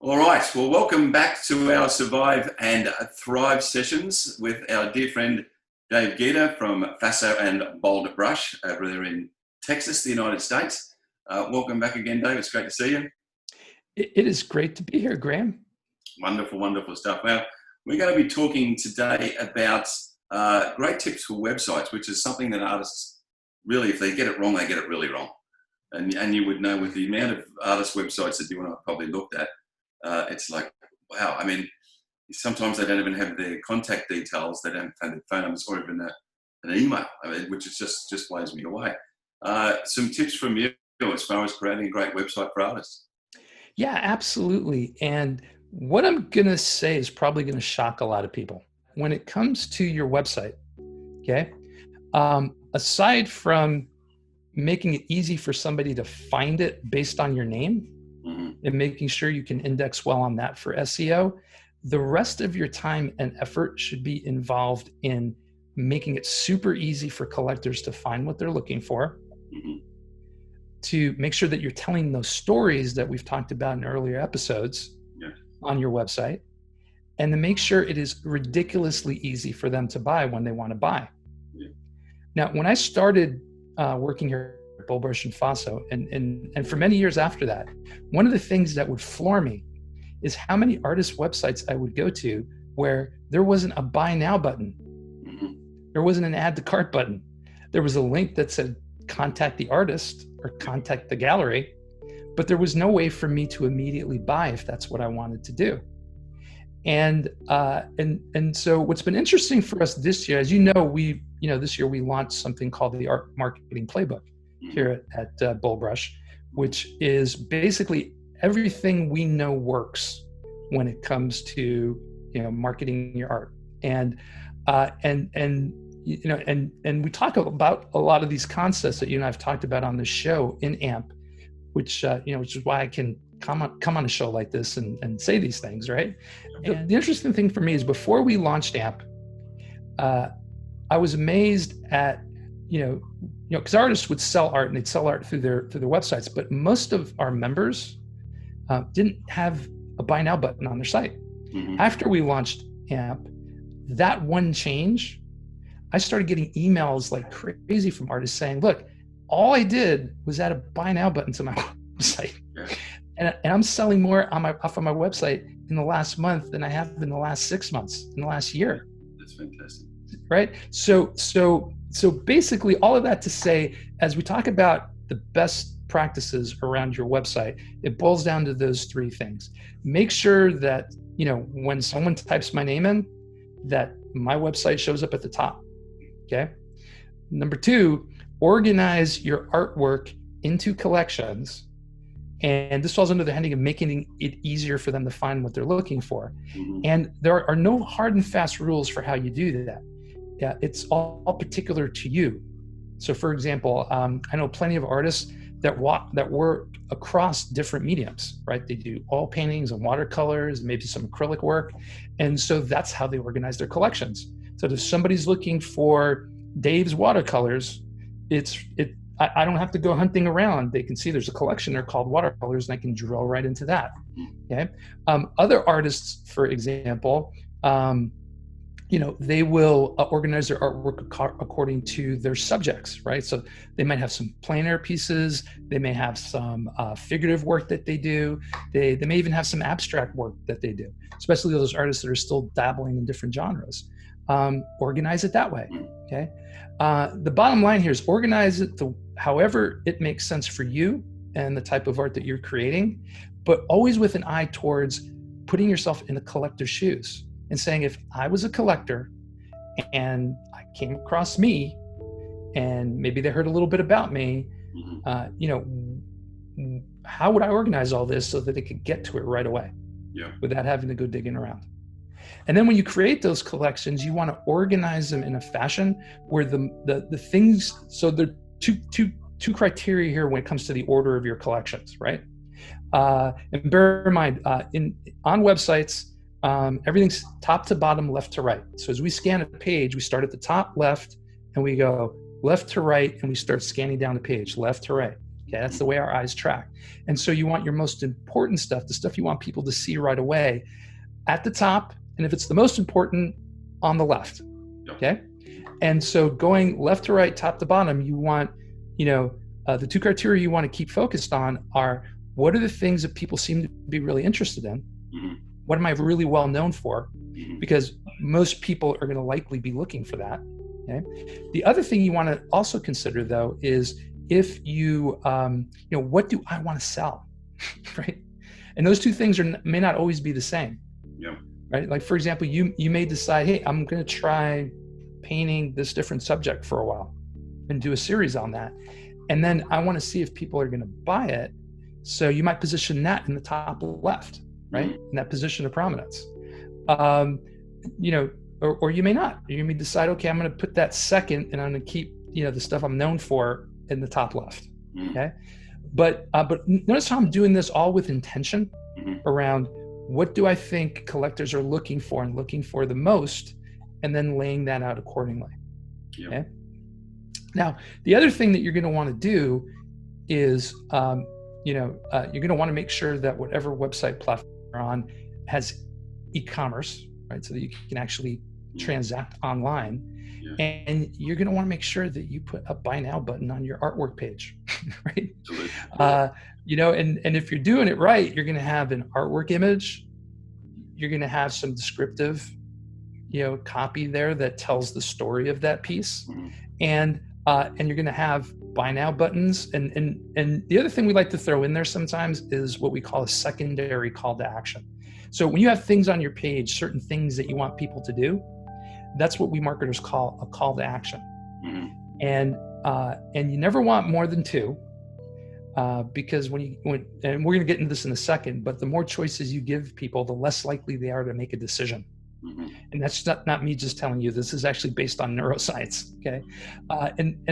All right, well, welcome back to our Survive and Thrive sessions with our dear friend Dave Geada from Faso and BoldBrush over there in Texas, the United States. Welcome back again, Dave. It's great to see you. It is great to be here, Graham. Wonderful, wonderful stuff. Now, we're going to be talking today about great tips for websites, which is something that artists really, if they get it wrong, they get it really wrong. And you would know with the amount of artist websites that you and I probably looked at, it's like, wow. I mean, sometimes they don't even have their contact details. They don't have their phone numbers or even an email, which is just blows me away. Some tips from you as far as creating a great website for artists. Yeah, absolutely. And what I'm going to say is probably going to shock a lot of people. When it comes to your website, okay, aside from making it easy for somebody to find it based on your name, and making sure you can index well on that for SEO, the rest of your time and effort should be involved in making it super easy for collectors to find what they're looking for, to make sure that you're telling those stories that we've talked about in earlier episodes on your website, and to make sure it is ridiculously easy for them to buy when they want to buy. Now, when I started working here BoldBrush and Faso, and for many years after that, one of the things that would floor me is how many artist websites I would go to where there wasn't a buy now button. There wasn't an add to cart button. There was a link that said contact the artist or contact the gallery, but there was no way for me to immediately buy if that's what I wanted to do. And so what's been interesting for us this year, as you know, this year we launched something called the Art Marketing Playbook here at BoldBrush, which is basically everything we know works when it comes to marketing your art. And we talk about a lot of these concepts that you and I've talked about on the show in AMP, which is why I can come on a show like this and say these things, right? And the interesting thing for me is before we launched AMP, I was amazed at because artists would sell art and they'd sell art through their websites, but most of our members didn't have a buy now button on their site. After we launched AMP, that one change, I started getting emails like crazy from artists saying, look, all I did was add a buy now button to my website. And I'm selling more off of my website in the last month than I have in the last 6 months, in the last year. That's fantastic. Right? So basically all of that to say, as we talk about the best practices around your website, it boils down to those three things. Make sure that, when someone types my name in, that my website shows up at the top. Okay. Number two, organize your artwork into collections. And this falls under the heading of making it easier for them to find what they're looking for. And there are no hard and fast rules for how you do that. Yeah, it's all particular to you. So for example, I know plenty of artists that work across different mediums, right? They do oil paintings and watercolors, maybe some acrylic work. And so that's how they organize their collections. So if somebody's looking for Dave's watercolors, I don't have to go hunting around. They can see there's a collection there called watercolors, and I can drill right into that. Okay. Other artists, for example, they will organize their artwork according to their subjects, right? So they might have some plein air pieces. They may have some figurative work that they do. They may even have some abstract work that they do, especially those artists that are still dabbling in different genres. Organize it that way, okay? The bottom line here is organize it however it makes sense for you and the type of art that you're creating, but always with an eye towards putting yourself in the collector's shoes and saying, if I was a collector and I came across me and maybe they heard a little bit about me, how would I organize all this so that they could get to it right away without having to go digging around? And then when you create those collections, you want to organize them in a fashion where the things, so there are two criteria here when it comes to the order of your collections, right? And bear in mind, on websites, everything's top to bottom, left to right. So as we scan a page, we start at the top left and we go left to right and we start scanning down the page, left to right. Okay, that's the way our eyes track. And so you want your most important stuff, the stuff you want people to see right away, at the top, and if it's the most important, on the left. Okay, and so going left to right, top to bottom, you want, the two criteria you want to keep focused on are, what are the things that people seem to be really interested in? What am I really well known for? Because most people are going to likely be looking for that. Okay. The other thing you want to also consider, though, is if you, what do I want to sell, right? And those two things may not always be the same. Yeah. Right. Like, for example, you may decide, hey, I'm going to try painting this different subject for a while and do a series on that. And then I want to see if people are going to buy it. So you might position that in the top left, right? In that position of prominence. Or you may not. You may decide, okay, I'm going to put that second, and I'm going to keep, the stuff I'm known for in the top left. Okay. But notice how I'm doing this all with intention around, what do I think collectors are looking for and looking for the most, and then laying that out accordingly. Yep. Okay. Now, the other thing that you're going to want to do is, you're going to want to make sure that whatever website platform you're on has e-commerce, right? So that you can actually transact online. Yeah. And you're going to want to make sure that you put a buy now button on your artwork page, right? And if you're doing it right, you're going to have an artwork image. You're going to have some descriptive, copy there that tells the story of that piece. And you're going to have buy now buttons. And the other thing we like to throw in there sometimes is what we call a secondary call to action. So when you have things on your page, certain things that you want people to do, that's what we marketers call a call to action. And you never want more than two, because and we're going to get into this in a second, but the more choices you give people, the less likely they are to make a decision. And that's not me just telling you. This is actually based on neuroscience. Okay.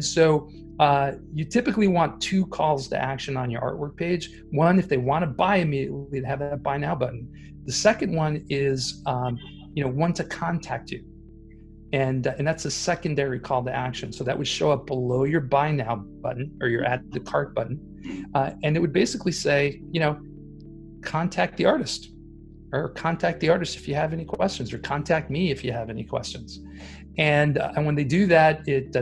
So you typically want two calls to action on your artwork page. One, if they want to buy immediately, to have that buy now button. The second one is, one to contact you. And that's a secondary call to action. So that would show up below your buy now button or your add to cart button. And it would basically say, contact the artist. Or contact the artist if you have any questions, or contact me if you have any questions. And when they do that, it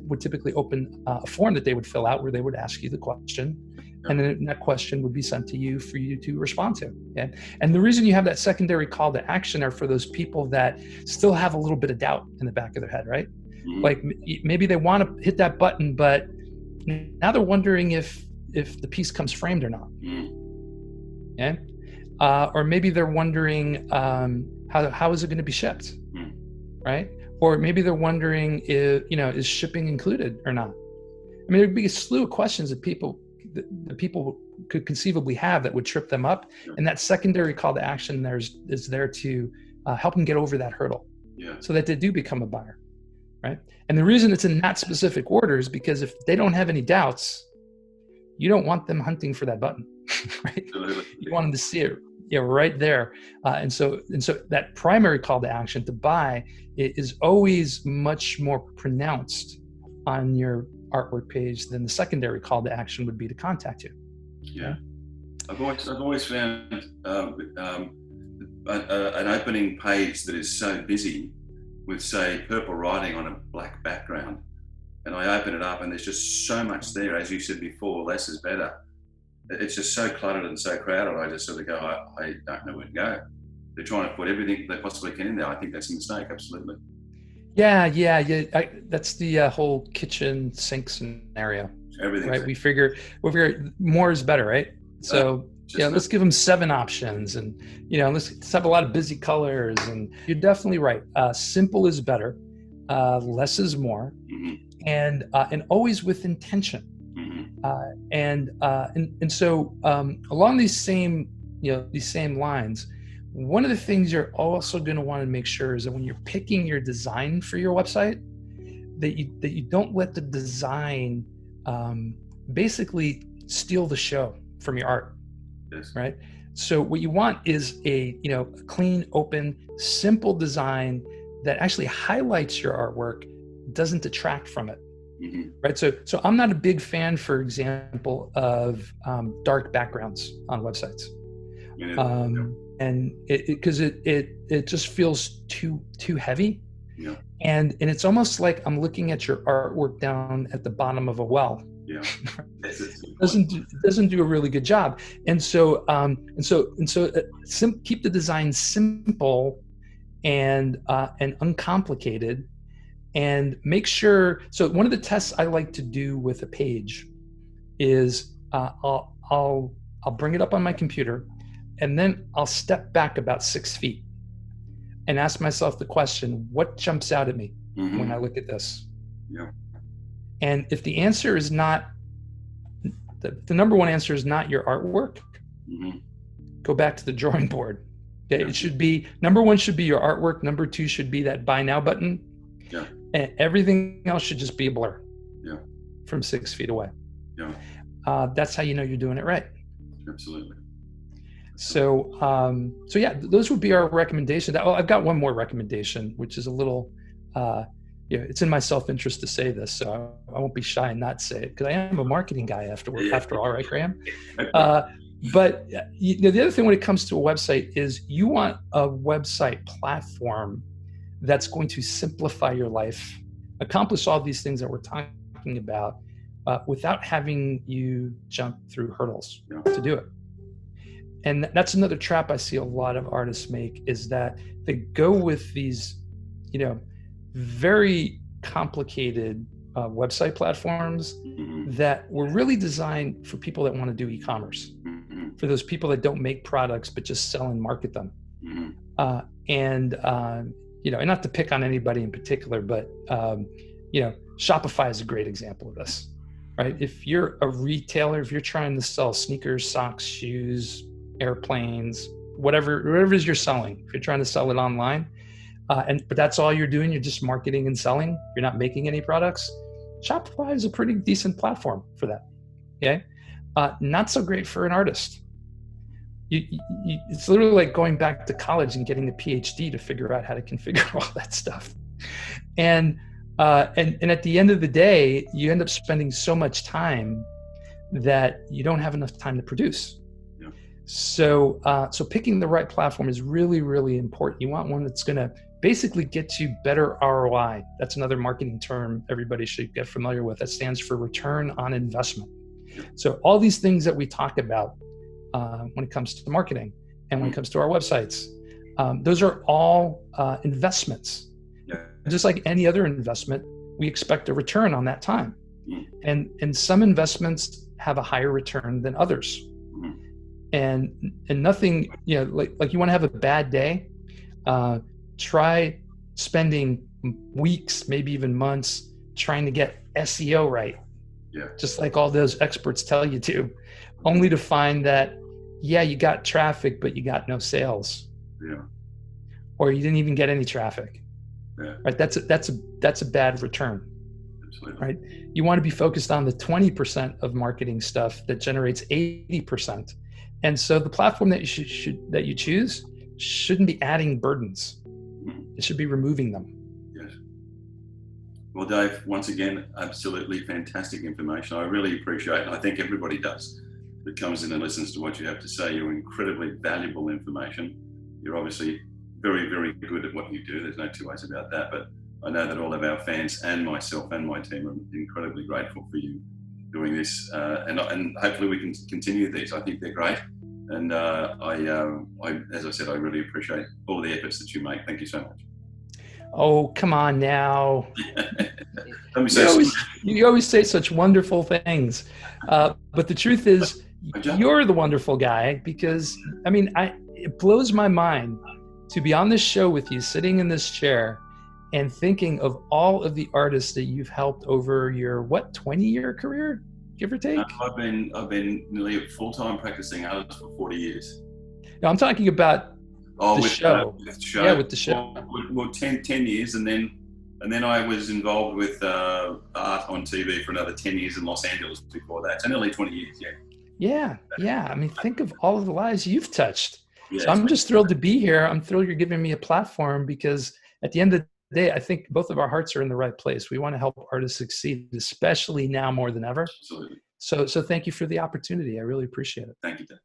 would typically open a form that they would fill out where they would ask you the question. And then that question would be sent to you for you to respond to. Okay? And the reason you have that secondary call to action are for those people that still have a little bit of doubt in the back of their head, right? Like maybe they want to hit that button, but now they're wondering if the piece comes framed or not. Okay? Or maybe they're wondering how is it going to be shipped, right? Or maybe they're wondering if, is shipping included or not? I mean, there'd be a slew of questions that people could conceivably have that would trip them up, and that secondary call to action is there to help them get over that hurdle, so that they do become a buyer, right? And the reason it's in that specific order is because if they don't have any doubts, you don't want them hunting for that button, right? You want them to see it, right there. And so that primary call to action to buy is always much more pronounced on your artwork page than the secondary call to action would be to contact you. Yeah, I've always found an opening page that is so busy with, say, purple writing on a black background, and I open it up and there's just so much there. As you said before, less is better. It's just so cluttered and so crowded. I just sort of go, I don't know where to go. They're trying to put everything they possibly can in there. I think that's a mistake. Absolutely. Yeah. That's the whole kitchen sink scenario. Everything. Right. We figure more is better, right? So let's give them 7 options, and let's have a lot of busy colors. And you're definitely right. Simple is better. Less is more, and always with intention. And so along these same lines, one of the things you're also going to want to make sure is that when you're picking your design for your website, that you don't let the design basically steal the show from your art. Yes. Right? So what you want is a clean, open, simple design that actually highlights your artwork, doesn't detract from it. right? So I'm not a big fan, for example, of dark backgrounds on websites. And because it just feels too heavy. Yeah. And it's almost like I'm looking at your artwork down at the bottom of a well. Yeah. doesn't do a really good job. And so keep the design simple and uncomplicated, and make sure. So one of the tests I like to do with a page is I'll bring it up on my computer, and then I'll step back about 6 feet and ask myself the question, what jumps out at me when I look at this? Yeah. And if the answer is not, the number one answer is not your artwork, go back to the drawing board. Okay? It should be, number one should be your artwork. Number two should be that buy now button. Yeah. And everything else should just be a blur. Yeah. From 6 feet away. Yeah. That's how you know you're doing it right. Absolutely. So yeah, those would be our recommendations. Oh, I've got one more recommendation, which is a little, it's in my self-interest to say this, so I won't be shy and not say it, because I am a marketing guy after all, right, Graham? But the other thing when it comes to a website is you want a website platform that's going to simplify your life, accomplish all these things that we're talking about, without having you jump through hurdles to do it. And that's another trap I see a lot of artists make, is that they go with these, very complicated website platforms that were really designed for people that want to do e-commerce, for those people that don't make products but just sell and market them. And not to pick on anybody in particular, but Shopify is a great example of this, right? If you're a retailer, if you're trying to sell sneakers, socks, shoes, airplanes, whatever it is you're selling, if you're trying to sell it online, but that's all you're doing, you're just marketing and selling, you're not making any products, Shopify is a pretty decent platform for that. Okay. Not so great for an artist. It's literally like going back to college and getting a PhD to figure out how to configure all that stuff. And at the end of the day, you end up spending so much time that you don't have enough time to produce. So picking the right platform is really, really important. You want one that's going to basically get you better ROI. That's another marketing term everybody should get familiar with. That stands for return on investment. So all these things that we talk about when it comes to marketing and when it comes to our websites, those are all investments. Just like any other investment, we expect a return on that time. And some investments have a higher return than others. And nothing, like you want to have a bad day, try spending weeks, maybe even months, trying to get SEO right. Just like all those experts tell you to, only to find that, you got traffic, but you got no sales. Or you didn't even get any traffic. Right? That's a bad return. Absolutely. Right? You want to be focused on the 20% of marketing stuff that generates 80%. And so the platform that you choose shouldn't be adding burdens. It should be removing them. Yes. Well, Dave, once again, absolutely fantastic information. I really appreciate it. I think everybody does that comes in and listens to what you have to say. You're incredibly valuable information. You're obviously very, very good at what you do. There's no two ways about that. But I know that all of our fans and myself and my team are incredibly grateful for you doing this, and hopefully we can continue these. I think they're great, and I, as I said, I really appreciate all the efforts that you make. Thank you so much. Oh, come on now! You always say such wonderful things, but the truth is, you're the wonderful guy, because it blows my mind to be on this show with you, sitting in this chair, and thinking of all of the artists that you've helped over your 20-year career, give or take? I've been nearly a full-time practicing artist for 40 years. No, I'm talking about the show. With the show. Yeah, with the show. Well, 10 years, and then I was involved with art on TV for another 10 years in Los Angeles before that. So nearly 20 years, Yeah. Think of all of the lives you've touched. Yes. So I'm just thrilled to be here. I'm thrilled you're giving me a platform, because at the end of the day, I think both of our hearts are in the right place. We want to help artists succeed, especially now more than ever. Absolutely. So thank you for the opportunity. I really appreciate it. Thank you, Dan.